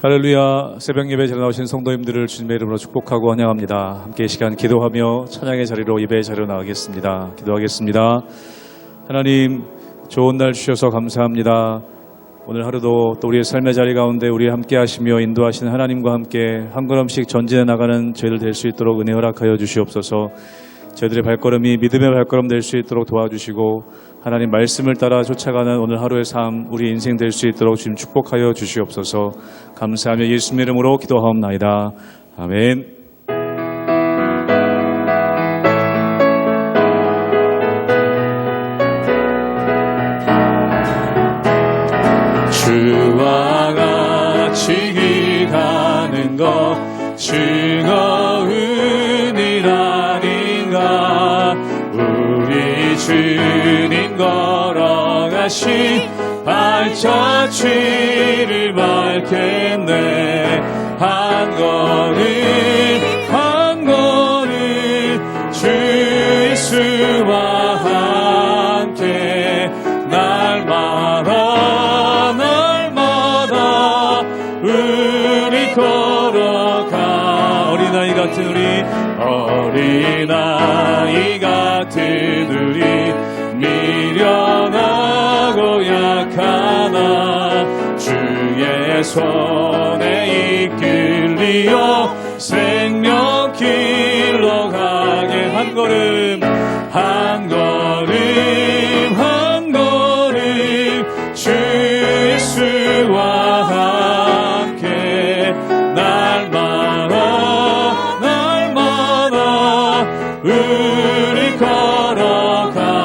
할렐루야. 새벽 예배 잘 나오신 성도님들을 주님의 이름으로 축복하고 환영합니다. 함께 이 시간 기도하며 찬양의 자리로 예배의 자리로 나가겠습니다. 기도하겠습니다. 하나님, 좋은 날 주셔서 감사합니다. 오늘 하루도 또 우리의 삶의 자리 가운데 우리 함께 하시며 인도하시는 하나님과 함께 한 걸음씩 전진해 나가는 저희들 될 수 있도록 은혜 허락하여 주시옵소서. 저희들의 발걸음이 믿음의 발걸음 될 수 있도록 도와주시고 하나님 말씀을 따라 쫓아가는 오늘 하루의 삶, 우리 인생 될 수 있도록 주님 축복하여 주시옵소서. 감사하며 예수님 이름으로 기도하옵나이다. 아멘. 주와 같이 기가는 것 즐거운 일 아닌가. 우리 주님 걸어가신 발자취를 밟겠네. 한 걸음 한 걸음 주 예수와 함께 날마다 우리 걸어가. 어린아이 같은 우리 미련하고 약하나 주의 손에 이끌리어 생명길로 가게. 한 걸음 한 걸음 주 예수와 함께 날마다 우리 걸어가리.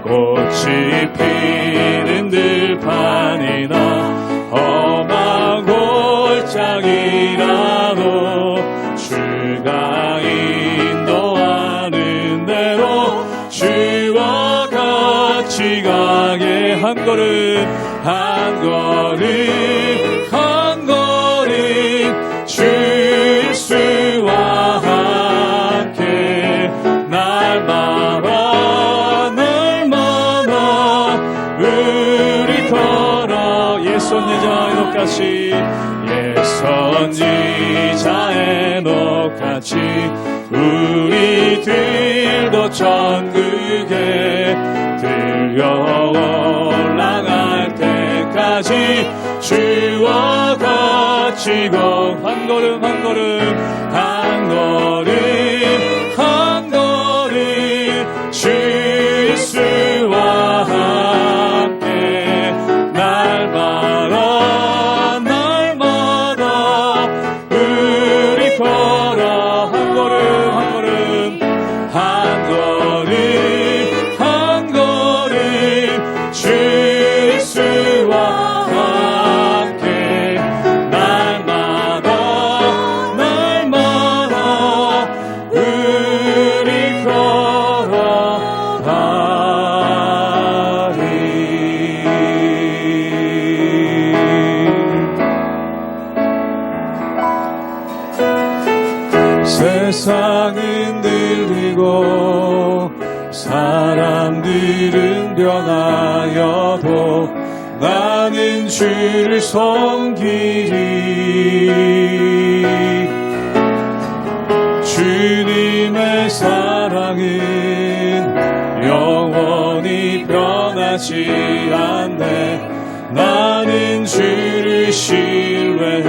꽃이 피는 들판이나 험한 골짜기라도 주가 인도하는 대로 주와 같이 가게. 한 걸음 한 걸음 주 예수와 함께 날마다 우리 걸어. 예선지자 에녹같이 우리들도 천국에 들려 올라갈 때까지 주와 같이 한 걸음 한 걸음 주 예수와 함께 날마다 우리 걸어. 한 걸음 주 예수와 함께 날마다 우리 걸어가리. 세상은 들리고 사람들은 변하여도 나는 주를 섬기리. 주님의 사랑은 영원히 변하지 않네. 나는 주를 신뢰해.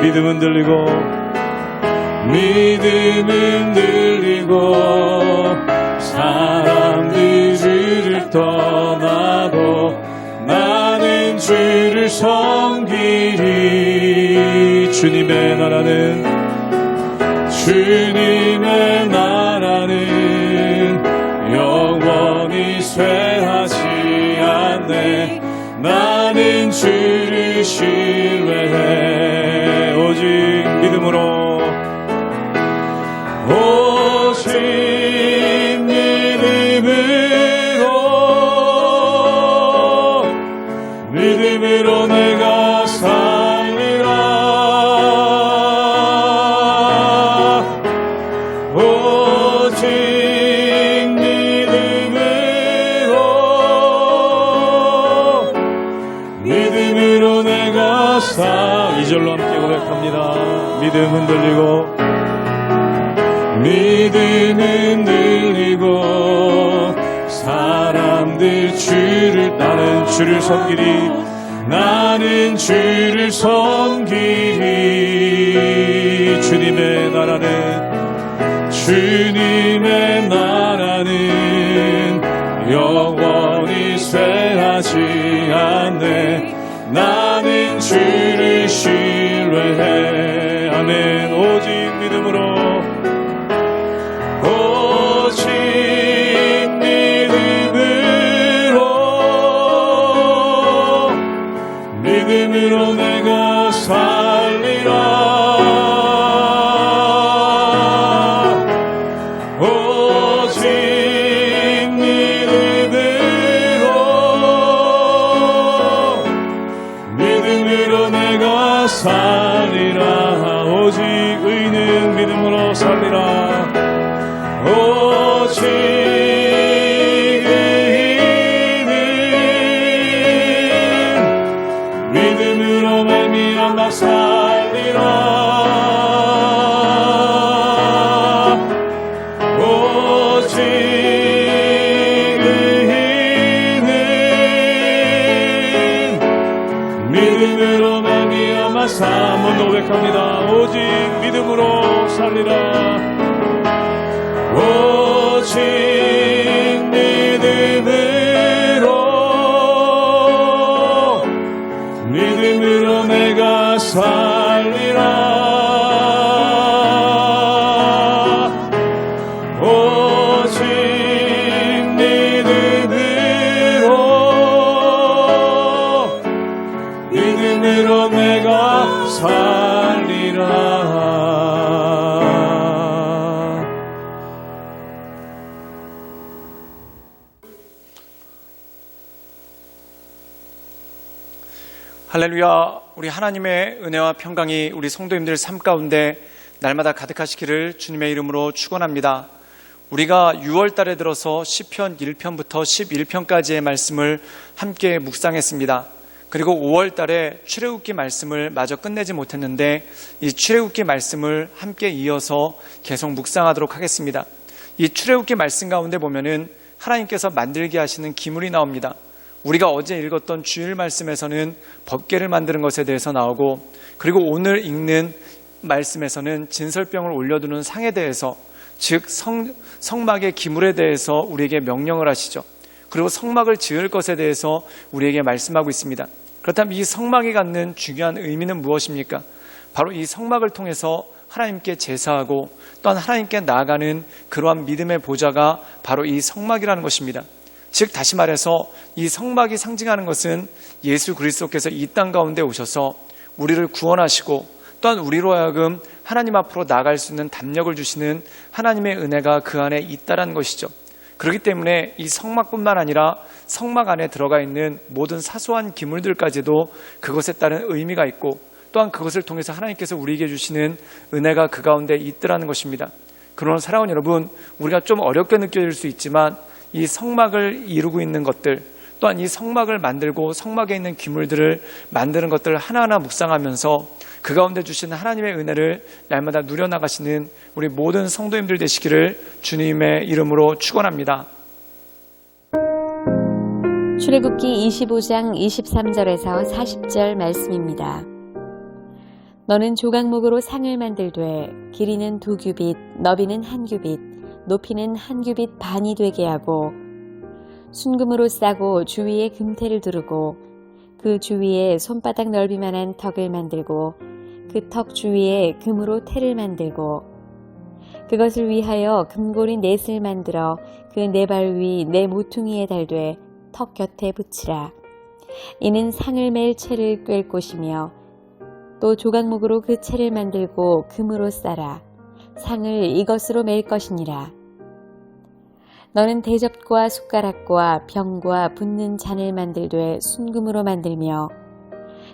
믿음은 들리고 사람들 주를 떠나도 나는 주를 섬기리. 주님의 나라는 영원히 쇠하지 않네. 나는 주를 신뢰해. 오직 믿음으로 믿음으로 내가 살리라. 2절로 함께 고백합니다. 믿음 흔들리고 믿음 흔들리고 사람들 나는 주를 섬기리 나는 주를 섬기리 주님의 나라는 영원히 쇠하지 않네 나는 주를 신뢰해 아멘 오직 믿음으로 내가 살리라 오직 믿음으로 내가 살리라 오직 의인은 믿음으로 살리라 오직 의인은 믿음으로 말미암아 살리라 오직 의인은 믿음으로 말미암아 한 번 더 고백합니다. 오직 믿음으로 살리라 오직 믿음으로 내가 살리라 오직 믿음으로 내가 살리라 할렐루야. 우리 하나님의 은혜와 평강이 우리 성도님들 삶 가운데 날마다 가득하시기를 주님의 이름으로 축원합니다. 우리가 6월 달에 들어서 시편 1편부터 11편까지의 말씀을 함께 묵상했습니다. 그리고 5월 달에 출애굽기 말씀을 마저 끝내지 못했는데 이 출애굽기 말씀을 함께 이어서 계속 묵상하도록 하겠습니다. 이 출애굽기 말씀 가운데 보면은 하나님께서 만들게 하시는 기물이 나옵니다. 우리가 어제 읽었던 주일 말씀에서는 법궤를 만드는 것에 대해서 나오고, 그리고 오늘 읽는 말씀에서는 진설병을 올려두는 상에 대해서, 즉 성막의 기물에 대해서 우리에게 명령을 하시죠. 그리고 성막을 지을 것에 대해서 우리에게 말씀하고 있습니다. 그렇다면 이 성막이 갖는 중요한 의미는 무엇입니까? 바로 이 성막을 통해서 하나님께 제사하고 또한 하나님께 나아가는 그러한 믿음의 보좌가 바로 이 성막이라는 것입니다. 즉 다시 말해서 이 성막이 상징하는 것은 예수 그리스도께서 이 땅 가운데 오셔서 우리를 구원하시고 또한 우리로 하여금 하나님 앞으로 나아갈 수 있는 담력을 주시는 하나님의 은혜가 그 안에 있다는 것이죠. 그렇기 때문에 이 성막뿐만 아니라 성막 안에 들어가 있는 모든 사소한 기물들까지도 그것에 따른 의미가 있고 또한 그것을 통해서 하나님께서 우리에게 주시는 은혜가 그 가운데 있더라는 것입니다. 그러나 사랑하는 여러분, 우리가 좀 어렵게 느껴질 수 있지만 이 성막을 이루고 있는 것들, 또한 이 성막을 만들고 성막에 있는 기물들을 만드는 것들을 하나하나 묵상하면서 그 가운데 주시는 하나님의 은혜를 날마다 누려나가시는 우리 모든 성도님들 되시기를 주님의 이름으로 축원합니다. 출애굽기 25장 23절에서 40절 말씀입니다. 너는 조각목으로 상을 만들되 길이는 2규빗, 너비는 1규빗, 높이는 1규빗 반이 되게 하고 순금으로 싸고 주위에 금태를 두르고 그 주위에 손바닥 넓이만한 턱을 만들고 그 턱 주위에 금으로 태를 만들고 그것을 위하여 금고리 넷을 만들어 그 네 발 위 네 모퉁이에 달되 턱 곁에 붙이라. 이는 상을 맬 채를 꿰 곳이며 또 조각목으로 그 채를 만들고 금으로 싸라. 상을 이것으로 맬 것이니라. 너는 대접과 숟가락과 병과 붓는 잔을 만들되 순금으로 만들며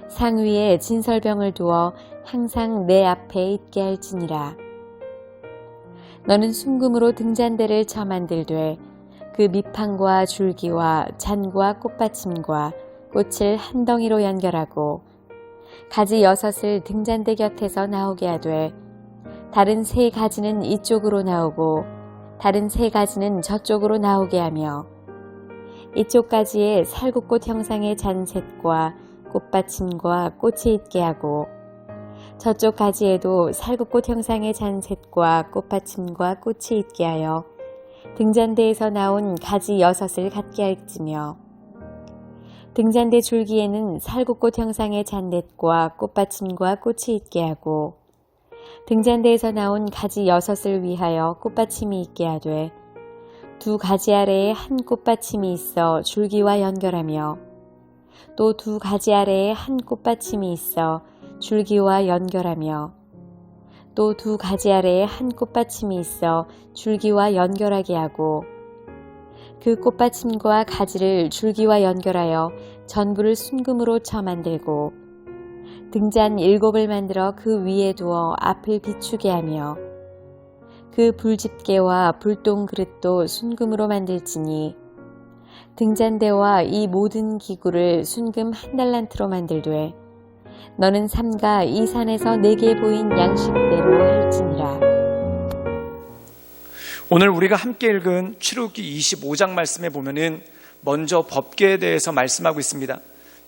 상 위에 진설병을 두어 항상 내 앞에 있게 할지니라. 너는 순금으로 등잔대를 쳐 만들되 그 밑판과 줄기와 잔과 꽃받침과 꽃을 한 덩이로 연결하고 가지 6을 등잔대 곁에서 나오게 하되 다른 3가지는 이쪽으로 나오고 다른 3가지는 저쪽으로 나오게 하며 이쪽 가지에 살구꽃 형상의 잔셋과 꽃받침과 꽃이 있게 하고 저쪽 가지에도 살구꽃 형상의 잔셋과 꽃받침과 꽃이 있게 하여 등잔대에서 나온 가지 6을 갖게 할지며 등잔대 줄기에는 살구꽃 형상의 잔넷과 꽃받침과 꽃이 있게 하고 등잔대에서 나온 가지 6을 위하여 꽃받침이 있게 하되 2가지 아래에 한 꽃받침이 있어 줄기와 연결하며 또 2가지 아래에 한 꽃받침이 있어 줄기와 연결하며 또 2가지 아래에 한 꽃받침이 있어 줄기와 연결하게 하고 그 꽃받침과 가지를 줄기와 연결하여 전부를 순금으로 쳐 만들고 등잔 7을 만들어 그 위에 두어 앞을 비추게 하며 그 불집게와 불똥 그릇도 순금으로 만들지니 등잔대와 이 모든 기구를 순금 1달란트로 만들되 너는 삼가 이 산에서 내게 보인 양식대로 할지니라. 오늘 우리가 함께 읽은 출애굽기 25장 말씀에 보면은 먼저 법궤에 대해서 말씀하고 있습니다.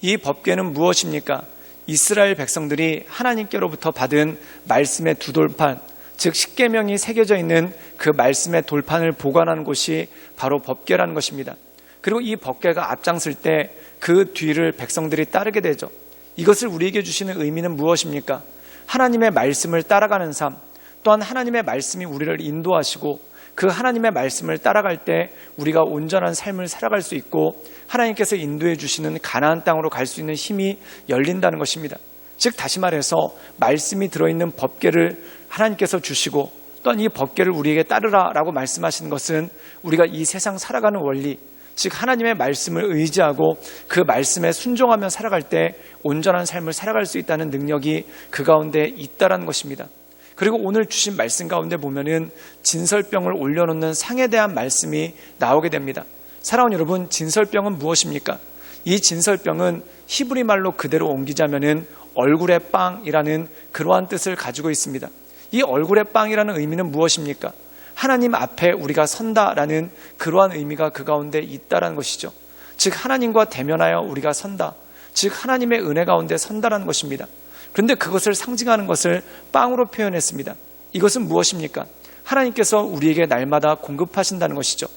이 법궤는 무엇입니까? 이스라엘 백성들이 하나님께로부터 받은 말씀의 두 돌판, 즉 십계명이 새겨져 있는 그 말씀의 돌판을 보관하는 곳이 바로 법궤라는 것입니다. 그리고 이 법궤가 앞장설 때 그 뒤를 백성들이 따르게 되죠. 이것을 우리에게 주시는 의미는 무엇입니까? 하나님의 말씀을 따라가는 삶, 또한 하나님의 말씀이 우리를 인도하시고 그 하나님의 말씀을 따라갈 때 우리가 온전한 삶을 살아갈 수 있고 하나님께서 인도해 주시는 가나안 땅으로 갈 수 있는 힘이 열린다는 것입니다. 즉 다시 말해서 말씀이 들어있는 법궤를 하나님께서 주시고 또한 이 법궤를 우리에게 따르라라고 말씀하시는 것은 우리가 이 세상 살아가는 원리, 즉 하나님의 말씀을 의지하고 그 말씀에 순종하며 살아갈 때 온전한 삶을 살아갈 수 있다는 능력이 그 가운데 있다라는 것입니다. 그리고 오늘 주신 말씀 가운데 보면은 진설병을 올려놓는 상에 대한 말씀이 나오게 됩니다. 사랑하는 여러분, 진설병은 무엇입니까? 이 진설병은 히브리 말로 그대로 옮기자면은 얼굴의 빵이라는 그러한 뜻을 가지고 있습니다. 이 얼굴의 빵이라는 의미는 무엇입니까? 하나님 앞에 우리가 선다라는 그러한 의미가 그 가운데 있다라는 것이죠. 즉 하나님과 대면하여 우리가 선다, 즉 하나님의 은혜 가운데 선다라는 것입니다. 그런데 그것을 상징하는 것을 빵으로 표현했습니다. 이것은 무엇입니까? 하나님께서 우리에게 날마다 공급하신다는 것이죠.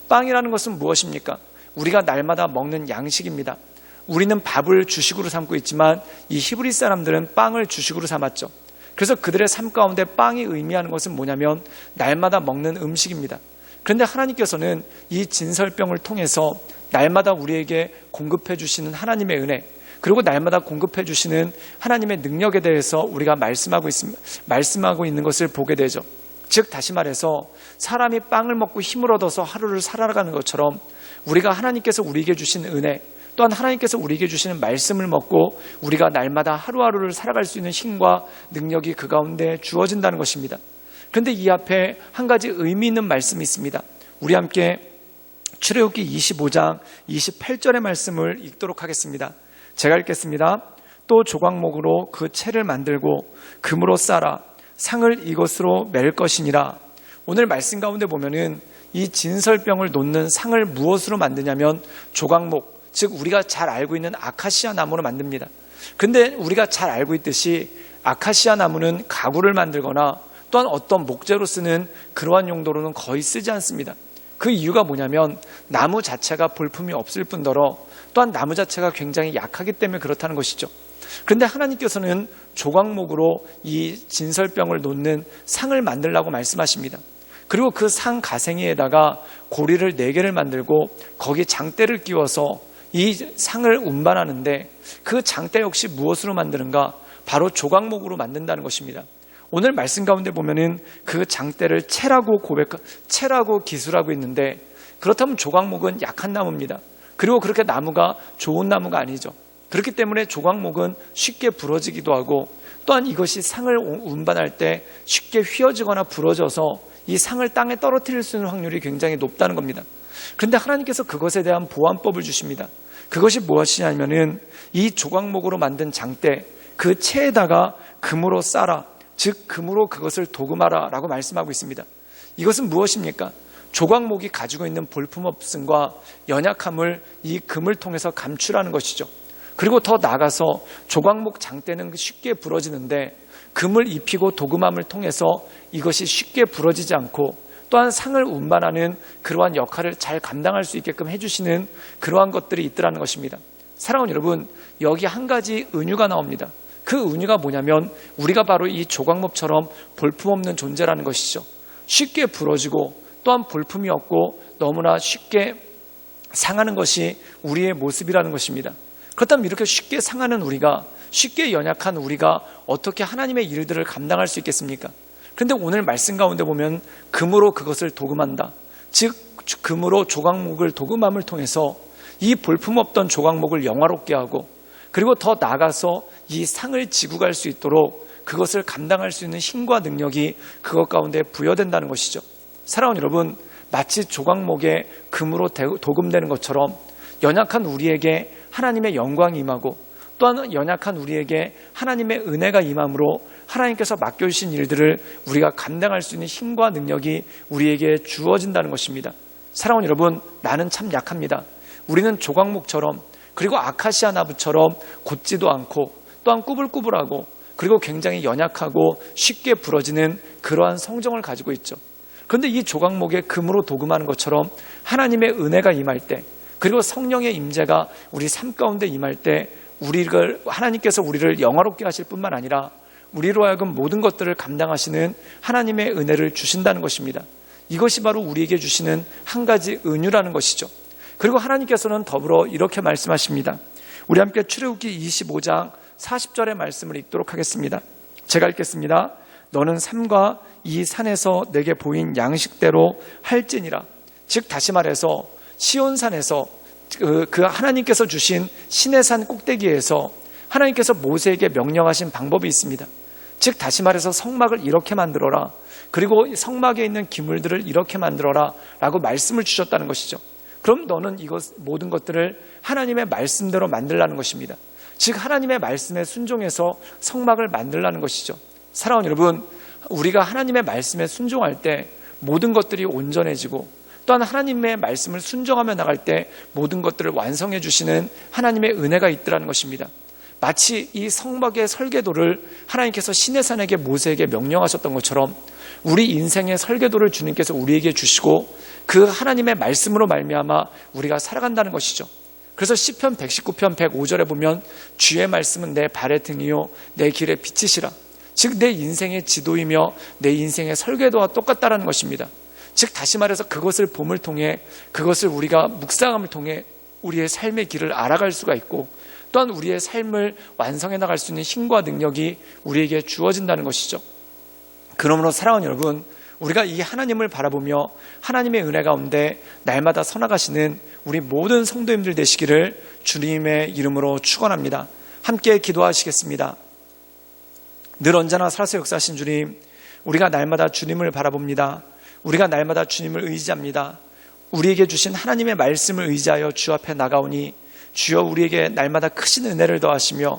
빵이라는 것은 무엇입니까? 우리가 날마다 먹는 양식입니다. 우리는 밥을 주식으로 삼고 있지만 이 히브리 사람들은 빵을 주식으로 삼았죠. 그래서 그들의 삶 가운데 빵이 의미하는 것은 뭐냐면 날마다 먹는 음식입니다. 그런데 하나님께서는 이 진설병을 통해서 날마다 우리에게 공급해 주시는 하나님의 은혜, 그리고 날마다 공급해 주시는 하나님의 능력에 대해서 우리가 말씀하고 있는 것을 보게 되죠. 즉 다시 말해서 사람이 빵을 먹고 힘을 얻어서 하루를 살아가는 것처럼 우리가 하나님께서 우리에게 주신 은혜, 또한 하나님께서 우리에게 주시는 말씀을 먹고 우리가 날마다 하루하루를 살아갈 수 있는 힘과 능력이 그 가운데 주어진다는 것입니다. 그런데 이 앞에 한 가지 의미 있는 말씀이 있습니다. 우리 함께 출애굽기 25장 28절의 말씀을 읽도록 하겠습니다. 제가 읽겠습니다. 또 조각목으로 그 채를 만들고 금으로 쌓아 상을 이것으로 맬 것이니라. 오늘 말씀 가운데 보면은 이 진설병을 놓는 상을 무엇으로 만드냐면 조각목, 즉 우리가 잘 알고 있는 아카시아 나무로 만듭니다. 근데 우리가 잘 알고 있듯이 아카시아 나무는 가구를 만들거나 또한 어떤 목재로 쓰는 그러한 용도로는 거의 쓰지 않습니다. 그 이유가 뭐냐면 나무 자체가 볼품이 없을 뿐더러 또한 나무 자체가 굉장히 약하기 때문에 그렇다는 것이죠. 그런데 하나님께서는 조각목으로 이 진설병을 놓는 상을 만들라고 말씀하십니다. 그리고 그 상 가생이에다가 고리를 4개를 만들고 거기에 장대를 끼워서 이 상을 운반하는데 그 장대 역시 무엇으로 만드는가? 바로 조각목으로 만든다는 것입니다. 오늘 말씀 가운데 보면은 그 장대를 채라고 기술하고 있는데, 그렇다면 조각목은 약한 나무입니다. 그리고 그렇게 나무가 좋은 나무가 아니죠. 그렇기 때문에 조각목은 쉽게 부러지기도 하고 또한 이것이 상을 운반할 때 쉽게 휘어지거나 부러져서 이 상을 땅에 떨어뜨릴 수 있는 확률이 굉장히 높다는 겁니다. 그런데 하나님께서 그것에 대한 보완법을 주십니다. 그것이 무엇이냐면은 이 조각목으로 만든 장대, 그 채에다가 금으로 싸라, 즉 금으로 그것을 도금하라 라고 말씀하고 있습니다. 이것은 무엇입니까? 조각목이 가지고 있는 볼품없음과 연약함을 이 금을 통해서 감추라는 것이죠. 그리고 더 나아가서 조각목 장대는 쉽게 부러지는데 금을 입히고 도금함을 통해서 이것이 쉽게 부러지지 않고 또한 상을 운반하는 그러한 역할을 잘 감당할 수 있게끔 해주시는 그러한 것들이 있더라는 것입니다. 사랑하는 여러분, 여기 한 가지 은유가 나옵니다. 그 은유가 뭐냐면 우리가 바로 이 조각목처럼 볼품없는 존재라는 것이죠. 쉽게 부러지고 또한 볼품이 없고 너무나 쉽게 상하는 것이 우리의 모습이라는 것입니다. 그렇다면 이렇게 쉽게 상하는 우리가, 쉽게 연약한 우리가 어떻게 하나님의 일들을 감당할 수 있겠습니까? 그런데 오늘 말씀 가운데 보면 금으로 그것을 도금한다. 즉 금으로 조각목을 도금함을 통해서 이 볼품없던 조각목을 영화롭게 하고 그리고 더 나아가서 이 상을 지고 갈 수 있도록 그것을 감당할 수 있는 힘과 능력이 그것 가운데 부여된다는 것이죠. 사랑하는 여러분, 마치 조각목에 금으로 도금되는 것처럼 연약한 우리에게 하나님의 영광이 임하고 또한 연약한 우리에게 하나님의 은혜가 임함으로 하나님께서 맡겨주신 일들을 우리가 감당할 수 있는 힘과 능력이 우리에게 주어진다는 것입니다. 사랑하는 여러분, 나는 참 약합니다. 우리는 조각목처럼 그리고 아카시아 나무처럼 곧지도 않고 또한 꾸불꾸불하고 그리고 굉장히 연약하고 쉽게 부러지는 그러한 성정을 가지고 있죠. 그런데 이 조각목에 금으로 도금하는 것처럼 하나님의 은혜가 임할 때 그리고 성령의 임재가 우리 삶 가운데 임할 때 하나님께서 우리를 영화롭게 하실 뿐만 아니라 우리로 하여금 모든 것들을 감당하시는 하나님의 은혜를 주신다는 것입니다. 이것이 바로 우리에게 주시는 한 가지 은유라는 것이죠. 그리고 하나님께서는 더불어 이렇게 말씀하십니다. 우리 함께 출애굽기 25장 40절의 말씀을 읽도록 하겠습니다. 제가 읽겠습니다. 너는 산과 이 산에서 내게 보인 양식대로 할지니라. 즉 다시 말해서 시온산에서 그 하나님께서 주신 시내산 꼭대기에서 하나님께서 모세에게 명령하신 방법이 있습니다. 즉 다시 말해서 성막을 이렇게 만들어라. 그리고 성막에 있는 기물들을 이렇게 만들어라 라고 말씀을 주셨다는 것이죠. 그럼 너는 모든 것들을 하나님의 말씀대로 만들라는 것입니다. 즉 하나님의 말씀에 순종해서 성막을 만들라는 것이죠. 사랑하는 여러분, 우리가 하나님의 말씀에 순종할 때 모든 것들이 온전해지고 또한 하나님의 말씀을 순종하며 나갈 때 모든 것들을 완성해 주시는 하나님의 은혜가 있더라는 것입니다. 마치 이 성막의 설계도를 하나님께서 시내산에게 모세에게 명령하셨던 것처럼 우리 인생의 설계도를 주님께서 우리에게 주시고 그 하나님의 말씀으로 말미암아 우리가 살아간다는 것이죠. 그래서 시편 119편 105절에 보면 주의 말씀은 내 발의 등이요 내 길의 빛이시라. 즉 내 인생의 지도이며 내 인생의 설계도와 똑같다라는 것입니다. 즉 다시 말해서 그것을 봄을 통해 그것을 우리가 묵상함을 통해 우리의 삶의 길을 알아갈 수가 있고 또한 우리의 삶을 완성해 나갈 수 있는 힘과 능력이 우리에게 주어진다는 것이죠. 그러므로 사랑하는 여러분, 우리가 이 하나님을 바라보며 하나님의 은혜 가운데 날마다 서나가시는 우리 모든 성도님들 되시기를 주님의 이름으로 축원합니다. 함께 기도하시겠습니다. 늘 언제나 살아서 역사하신 주님, 우리가 날마다 주님을 바라봅니다. 우리가 날마다 주님을 의지합니다. 우리에게 주신 하나님의 말씀을 의지하여 주 앞에 나가오니 주여 우리에게 날마다 크신 은혜를 더하시며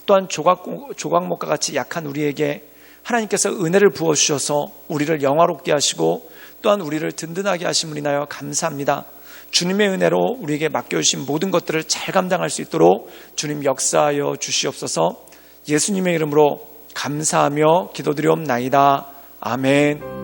또한 조각목과 같이 약한 우리에게 하나님께서 은혜를 부어주셔서 우리를 영화롭게 하시고 또한 우리를 든든하게 하심을 인하여 감사합니다. 주님의 은혜로 우리에게 맡겨주신 모든 것들을 잘 감당할 수 있도록 주님 역사하여 주시옵소서. 예수님의 이름으로 감사하며 기도드리옵나이다. 아멘.